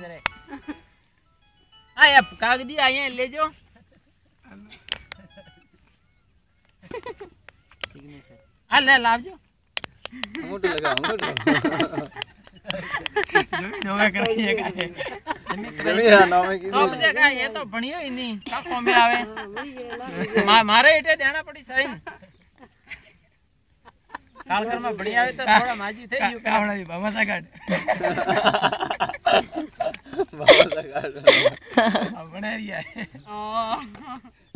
जरे आ ये कागजी आए ले जो सिग्नेचर आ ले लावजो अंगूठो लगा अंगूठो नोवे कराइए का मेरा नाम है तो मुझे कहा ये तो बढ़िया ही नहीं काको में आवे मारे इटे देना पड़ी साइन कालकर में बढ़िया आवे तो थोड़ा माजी थे यू कावड़ा जी बाबा सा काट बाबा सा काट अब बने रिया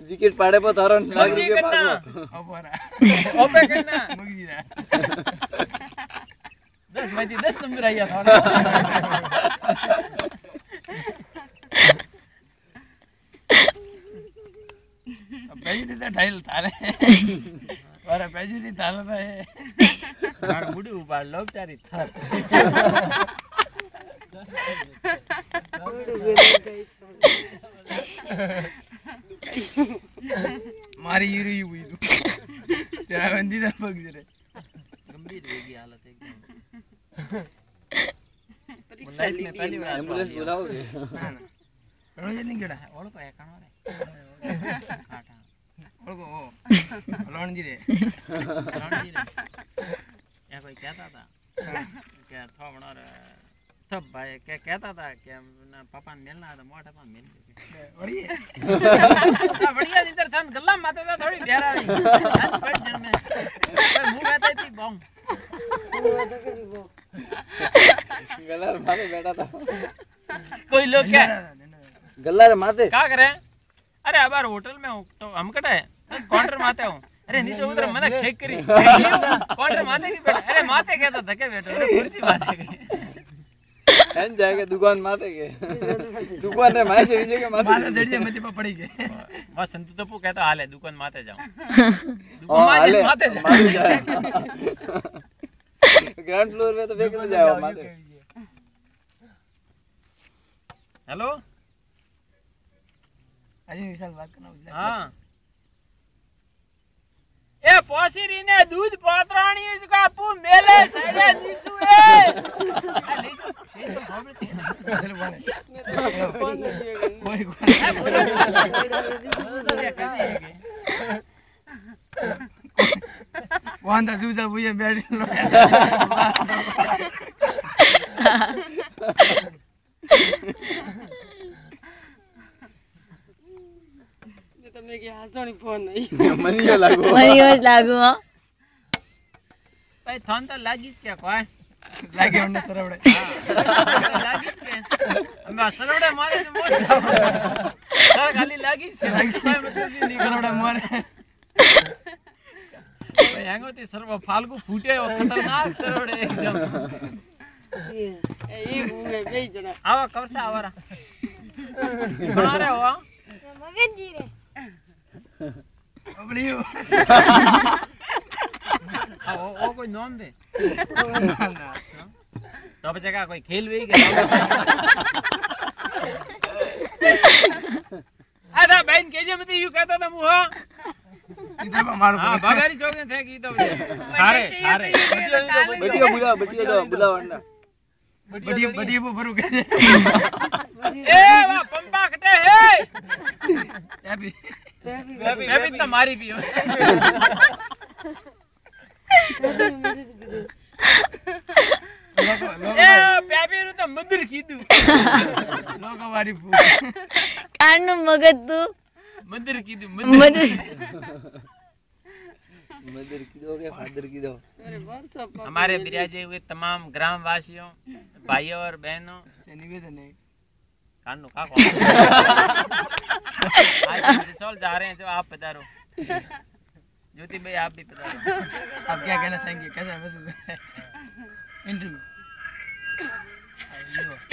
विकेट पाड़े पर थारो लाग रुपया पागो ओपरा ओपे करना मुगी रा 10 में 10 नंबर आया थोड़ा पेजुरी तो ढाइल थाले और पेजुरी थाला तो है मार बुडी उबाड़ लोग चारी थार मारी यूरी यू हुई तू क्या बंदी था पग जरे गंभीर होगी हालत एकदम लाइफ में पहली बार एम्बुलेंस बुलाओगे ना ना रोज नहीं गड़ा ओळो को एकाणो रे काटा ओळो ओ लोणजी रे या कोई कहता था क्या थोबणो रे सब भाई क्या कहता था कि ना पापा ने मिलना है तो मोटा पा मिल बढ़िया बढ़िया इधर थान गल्ला माते था थोड़ी बेरा नहीं बच जन में मुंह में थी बॉम गल्ला माथे बैठा था कोई लोग क्या गल्ला रे माथे क्या करे अरे अबार होटल में तो हम कटा है बस काउंटर माते हूं अरे नीचे उधर मना चेक करी काउंटर माते की बैठा अरे माते कहता धके बैठो अरे कुर्सी माते की एन जाएगा दुकान माते के दुकान रे माए जे के माते माथे जड़ी मती पर पड़ी के बस संतु तपू कहता हाले दुकान माते जाऊं हां दुकान माते जाए ग्राउंड फ्लोर में तो फेंकने जाओ माते हेलो अजी विशाल बात करना हां ए पोसीरी ने दूध पात्राणी इसका पू मेले सड़े नीसु ए ले जो खबरती चल बने कोई वहां दा दूजा बुए बैठ लो તમને કે હાસોણી ફોન નહીં मनियो लागो हो भाई थान तो लागिस क्या कोई लागे हमने सरवड़े लागिस के हम सरवड़े मारे तो मोट सर खाली लागिस के मतलब नहीं सरवड़े मारे भाई हैंगोती सर्व फाल्गु फूटे और खतरनाक सरवड़े एकदम એ હું બે જણા आवा कब से आवारा कहां रे हो मगन जी रे अबलियो ओ कोई नाम दे तो बच्चा का कोई खेल भी गया आधा बहन केजे मत यू कहता था मुहा इधर मारो हां बागारी चौक में थे की तो अरे अरे बटिया दो बुलाओ अंडा बड़ी वो भरू के ए वा पंपा कटे हे अभी मैं भी तुम्हारी पियो ए पेपी नु तो मंदिर कीदू लोग हमारी फू कानु मगत तू मंदिर कीदू मदर मदर की दो के फादर की दो हमारे बिराजे हुए तमाम ग्राम वासियों भाइयों और बहनों से निवेदन है कानू का आज रिसोल जा रहे हैं जो आप पधारो ज्योति भाई आप भी पधारो आप क्या कहना चाहेंगे कैसा महसूस है इंटरव्यू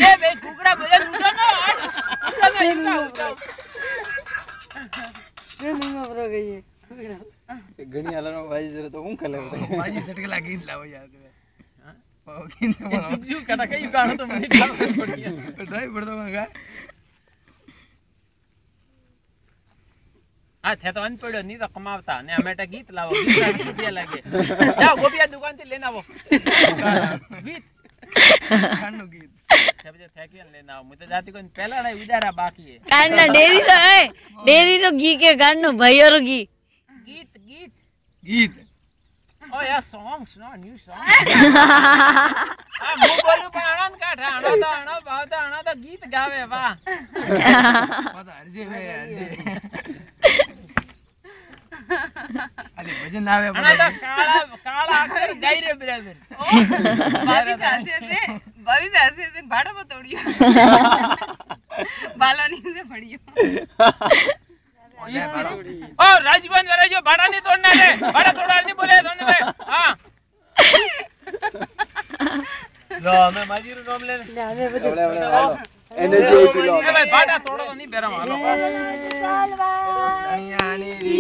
ए भाई कुकड़ा भजन उठो ना उठो એ નહીં વાપરો ગઈ घणी हालन में बाजी जरा तो हूं खले बाजी सटके लागी लाओ यार हां ओ किन चुप चुप कटा कई गाना तो मुझे काम पड़िया ड्राइव कर दूंगा हां थे तो अन पड़ो नहीं तो कमावता ने हमेटा गीत लाओ गीत रुपया लगे जाओ गोपिया दुकान से लेना वो गीत खानो गीत सब जो थेकियन लेना हो मुझे जाती कोई पहला नहीं उदारा बाकी है કારના ડેરી રો ઘી કે કારનું ભાઈઓ રો ઘી गीत गीत ગીત ओ यार सॉन्ग्स नो न्यू सॉन्ग आ मु बोलू पण आनंद काठा आनो भावता आनो तो गीत गावे वाह પાછા હરજી વે હરજી અલી ભજન આવે આનો તો કાળા કાળા અક્ષર ગાઈ રે બરાબર ભાભી સાથે છે ભાડો પતોડ્યો બાલોની से पड़ियो ओ राजबन वराजो भाड़ा नहीं तोड़ना रे भाड़ा तोड़ना नहीं बोले तोड़ने में हां लो मैं माजीरू नाम ले एनर्जी पी लो ए भाई भाड़ा तोड़ो तो नहीं बेरा मारो દણિયાની રી